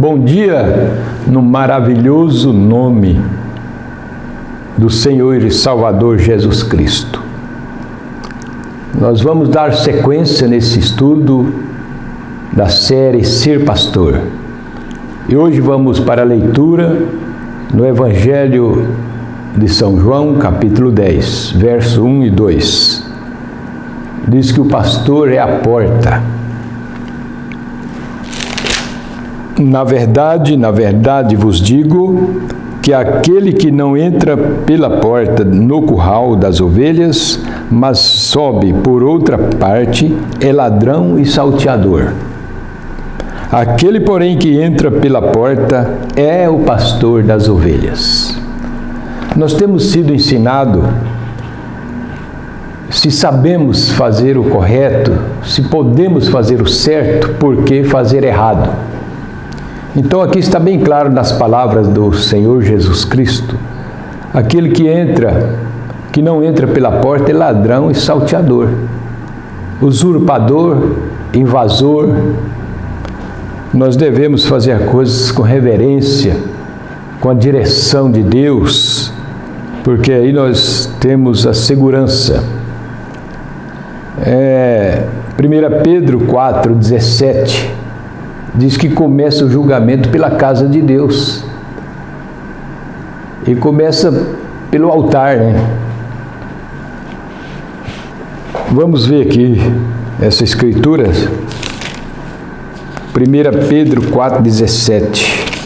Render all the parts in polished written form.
Bom dia no maravilhoso nome do Senhor e Salvador Jesus Cristo. Nós vamos dar sequência nesse estudo da série Ser Pastor. E hoje vamos para a leitura no Evangelho de São João, capítulo 10, verso 1 e 2. Diz que o pastor é a porta. Na verdade vos digo que aquele que não entra pela porta no curral das ovelhas, mas sobe por outra parte, é ladrão e salteador. Aquele, porém, que entra pela porta é o pastor das ovelhas. Nós temos sido ensinados, se sabemos fazer o correto, se podemos fazer o certo, por que fazer errado? Então aqui está bem claro nas palavras do Senhor Jesus Cristo, aquele que não entra pela porta é ladrão e salteador, usurpador, invasor. Nós devemos fazer as coisas com reverência, com a direção de Deus, porque aí nós temos a segurança. 1 Pedro 4,17 diz que começa o julgamento pela casa de Deus. E começa pelo altar, né? Vamos ver aqui essa escritura. 1 Pedro 4,17.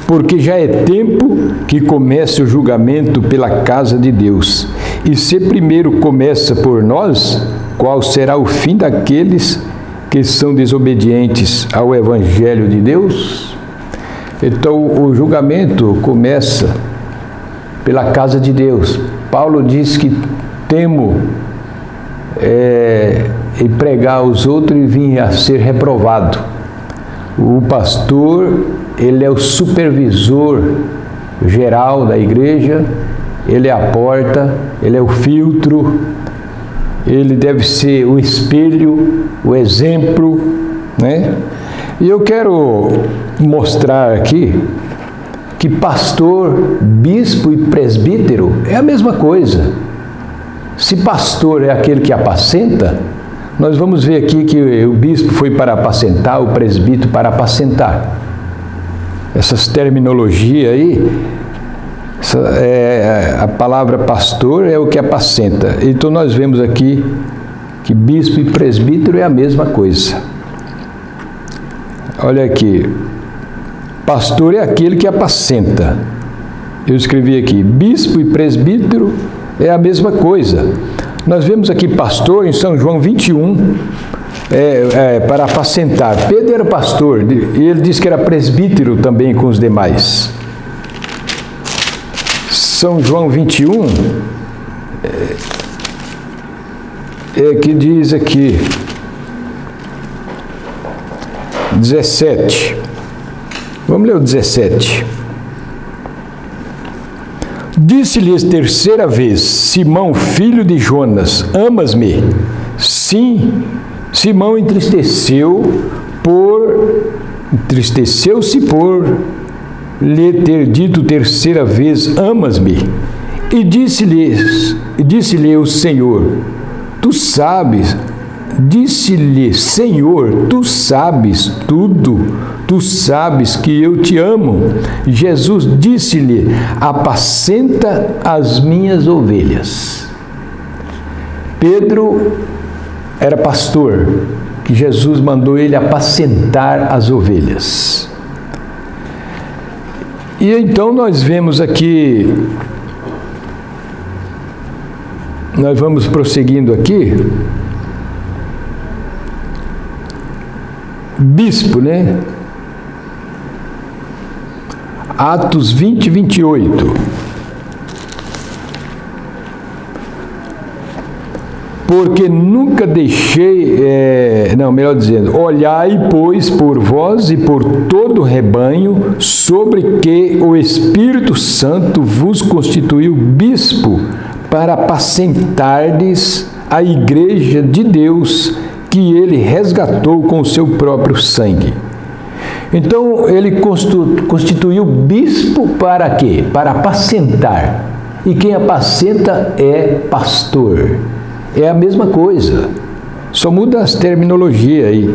Porque já é tempo que comece o julgamento pela casa de Deus. E se primeiro começa por nós, qual será o fim daqueles que são desobedientes ao Evangelho de Deus? Então, o julgamento começa pela casa de Deus. Paulo diz que temo em pregar aos outros e vir a ser reprovado. O pastor, ele é o supervisor geral da igreja, ele é a porta, ele é o filtro, ele deve ser o espelho, o exemplo, né? E eu quero mostrar aqui que pastor, bispo e presbítero é a mesma coisa. Se pastor é aquele que apacenta, nós vamos ver aqui que o bispo foi para apacentar, o presbítero para apacentar. Essas terminologias aí, a palavra pastor é o que apacenta. Então nós vemos aqui que bispo e presbítero é a mesma coisa. Olha aqui, pastor é aquele que apacenta. Eu escrevi aqui, bispo e presbítero é a mesma coisa. Nós vemos aqui pastor em São João 21, para apacentar. Pedro era pastor e ele disse que era presbítero também com os demais. São João 21, que diz aqui, 17. Vamos ler o 17. Disse-lhes terceira vez, Simão, filho de Jonas, amas-me? Sim. Simão entristeceu-se por lhe ter dito terceira vez, amas-me? E disse-lhe o Senhor, tu sabes, disse-lhe, Senhor, tu sabes tudo, tu sabes que eu te amo. Jesus disse-lhe, apacenta as minhas ovelhas. Pedro era pastor, que Jesus mandou ele apacentar as ovelhas. E então nós vemos aqui, nós vamos prosseguindo aqui, bispo, né? Atos 20, 28. Porque nunca deixei, melhor dizendo, olhai, pois, por vós e por todo o rebanho, sobre que o Espírito Santo vos constituiu bispo, para apacentardes a igreja de Deus, que ele resgatou com o seu próprio sangue. Então, ele constituiu bispo para quê? Para apacentar. E quem apacenta é pastor. É a mesma coisa. Só muda as terminologias aí.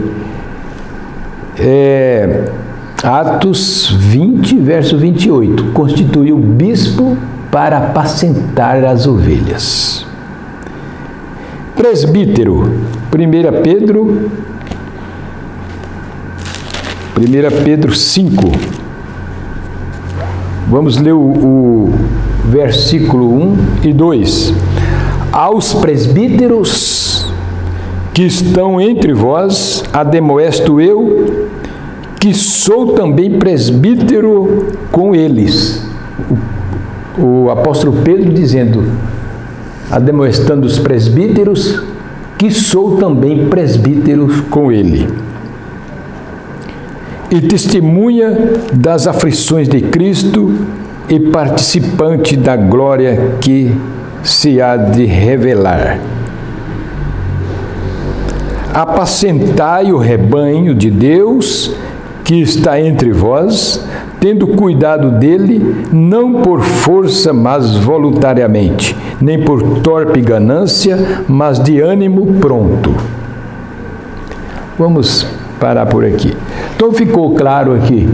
Atos 20, verso 28. Constituiu bispo para apacentar as ovelhas. Presbítero. 1 Pedro 5. Vamos ler o versículo 1 e 2. Aos presbíteros que estão entre vós, ademoesto eu, que sou também presbítero com eles. O apóstolo Pedro dizendo, ademoestando os presbíteros, que sou também presbítero com ele. E testemunha das aflições de Cristo e participante da glória que se há de revelar. Apacentai o rebanho de Deus que está entre vós, tendo cuidado dele, não por força, mas voluntariamente, nem por torpe ganância, mas de ânimo pronto. Vamos parar por aqui. Então ficou claro aqui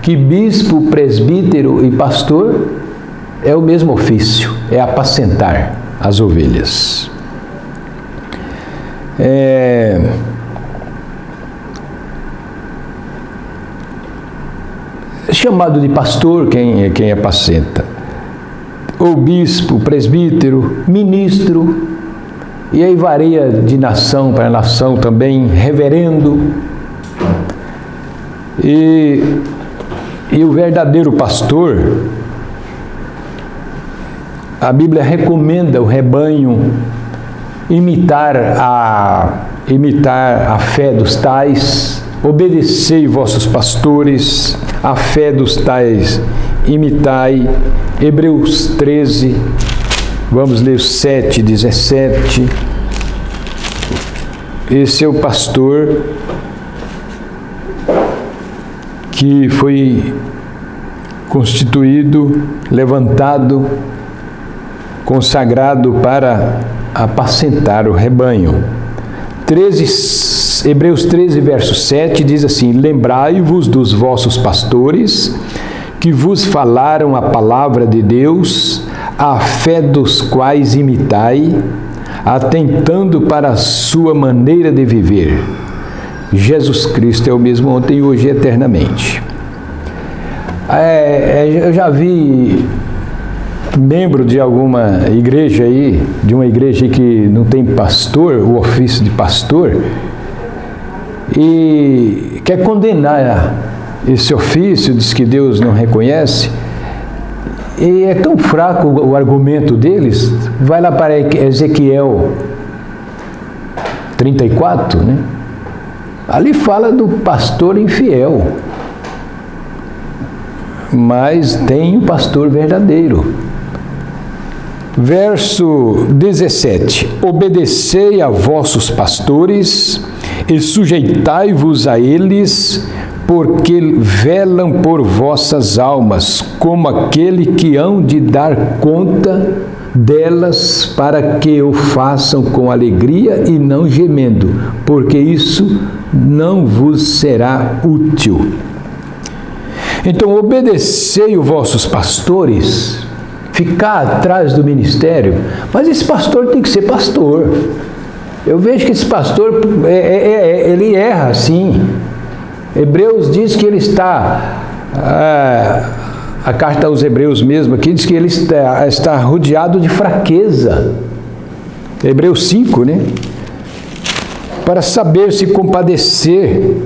que bispo, presbítero e pastor é o mesmo ofício, é apacentar as ovelhas. Chamado de pastor quem apacenta, ou bispo, presbítero, ministro, e aí varia de nação para nação também, reverendo. E o verdadeiro pastor, a Bíblia recomenda o rebanho imitar a fé dos tais, obedecei vossos pastores, a fé dos tais imitai. Hebreus 13, vamos ler 7, 17. Esse é o pastor que foi constituído, levantado, consagrado para apacentar o rebanho. Hebreus 13, verso 7 diz assim: lembrai-vos dos vossos pastores, que vos falaram a palavra de Deus, a fé dos quais imitai, atentando para a sua maneira de viver. Jesus Cristo é o mesmo ontem, hoje e eternamente. Eu já vi membro de alguma igreja aí, de uma igreja que não tem pastor, o ofício de pastor, e quer condenar esse ofício, diz que Deus não reconhece, e é tão fraco o argumento deles. Vai lá para Ezequiel 34, né? Ali fala do pastor infiel, mas tem o pastor verdadeiro. Verso 17: obedecei a vossos pastores e sujeitai-vos a eles, porque velam por vossas almas, como aquele que hão de dar conta delas, para que o façam com alegria e não gemendo, porque isso não vos será útil. Então, obedecei os vossos pastores, ficar atrás do ministério, mas esse pastor tem que ser pastor. Eu vejo que esse pastor, ele erra, sim. Hebreus diz que ele está, a carta aos Hebreus mesmo aqui, diz que ele está rodeado de fraqueza. Hebreus 5, né? Para saber se compadecer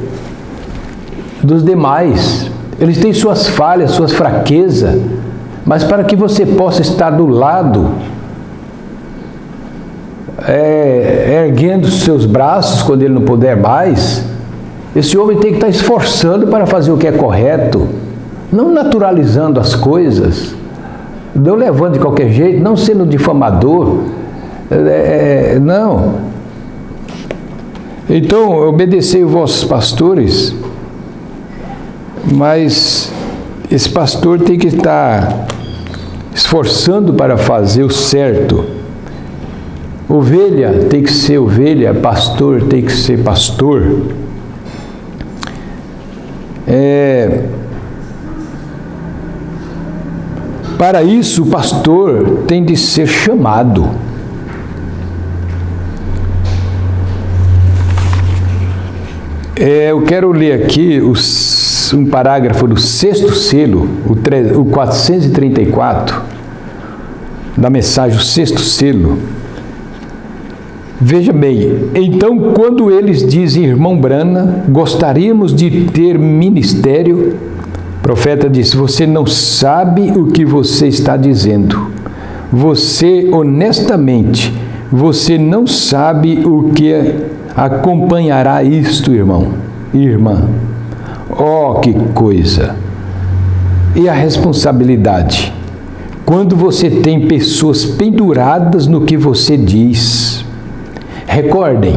dos demais. Eles têm suas falhas, suas fraquezas, mas para que você possa estar do lado, erguendo seus braços quando ele não puder mais, esse homem tem que estar esforçando para fazer o que é correto, não naturalizando as coisas, não levando de qualquer jeito, não sendo difamador, não. Então, obedecei os vossos pastores mas esse pastor tem que estar esforçando para fazer o certo. Ovelha tem que ser ovelha, pastor tem que ser pastor. Para isso, o pastor tem de ser chamado. Eu quero ler aqui um parágrafo do 6º selo, o 434, da mensagem, o 6º selo. Veja bem, então quando eles dizem, irmão Brana, gostaríamos de ter ministério, o profeta disse, você não sabe o que você está dizendo. Você, honestamente, você não sabe o que acompanhará isto, irmão e irmã. Oh, que coisa! E a responsabilidade? Quando você tem pessoas penduradas no que você diz. Recordem,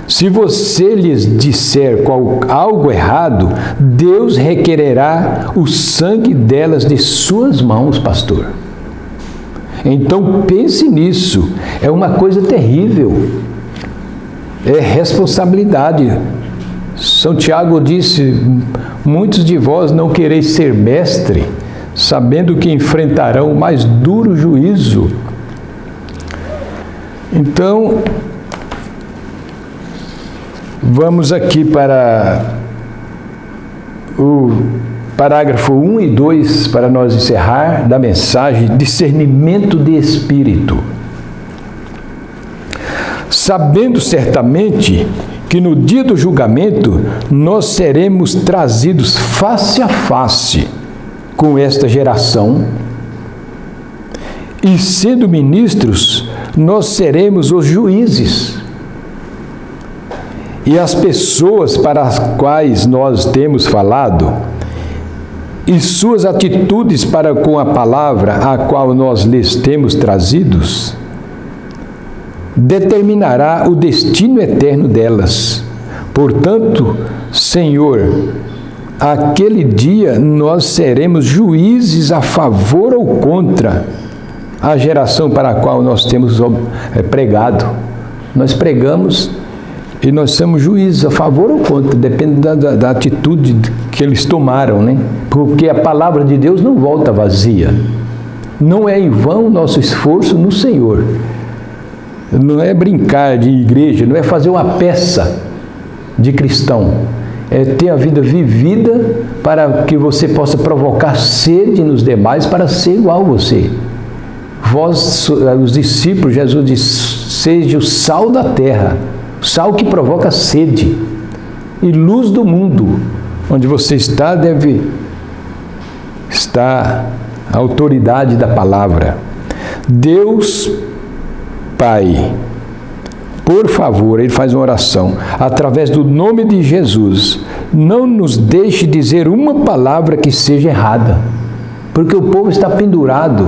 se você lhes disser algo errado, Deus requererá o sangue delas de suas mãos, pastor. Então pense nisso, é uma coisa terrível, é responsabilidade. São Tiago disse, muitos de vós não quereis ser mestre, sabendo que enfrentarão o mais duro juízo. Então, vamos aqui para o parágrafo 1 e 2, para nós encerrar, da mensagem, discernimento de espírito. Sabendo certamente que no dia do julgamento nós seremos trazidos face a face com esta geração, e sendo ministros, nós seremos os juízes. E as pessoas para as quais nós temos falado, e suas atitudes para com a palavra a qual nós lhes temos trazidos, determinará o destino eterno delas. Portanto, Senhor, aquele dia nós seremos juízes a favor ou contra a geração para a qual nós temos pregado. Nós pregamos e nós somos juízes a favor ou contra, depende da atitude que eles tomaram, né? Porque a palavra de Deus não volta vazia. Não é em vão o nosso esforço no Senhor. Não é brincar de igreja, não é fazer uma peça de cristão. É ter a vida vivida para que você possa provocar sede nos demais para ser igual a você. Vós, os discípulos, Jesus disse, seja o sal da terra, sal que provoca sede, e luz do mundo. Onde você está, deve estar a autoridade da palavra. Deus Pai, por favor, ele faz uma oração, através do nome de Jesus, não nos deixe dizer uma palavra que seja errada, porque o povo está pendurado,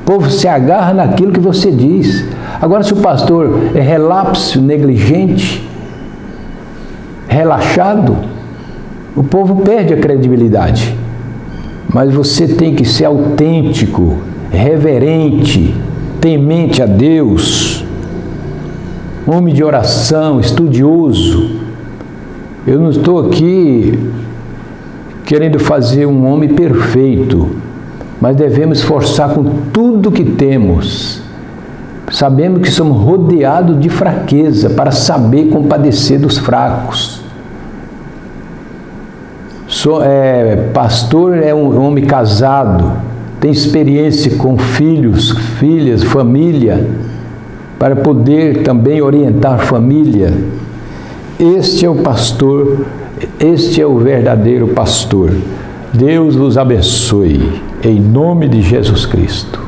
o povo se agarra naquilo que você diz. Agora, se o pastor é relapso, negligente, relaxado, o povo perde a credibilidade. Mas você tem que ser autêntico, reverente, temente a Deus, homem de oração, estudioso. Eu não estou aqui querendo fazer um homem perfeito, mas devemos esforçar com tudo que temos. Sabemos que somos rodeados de fraqueza para compadecer dos fracos. Pastor é um homem casado, tem experiência com filhos, filhas, família, para poder também orientar a família. Este é o pastor, este é o verdadeiro pastor. Deus vos abençoe, em nome de Jesus Cristo.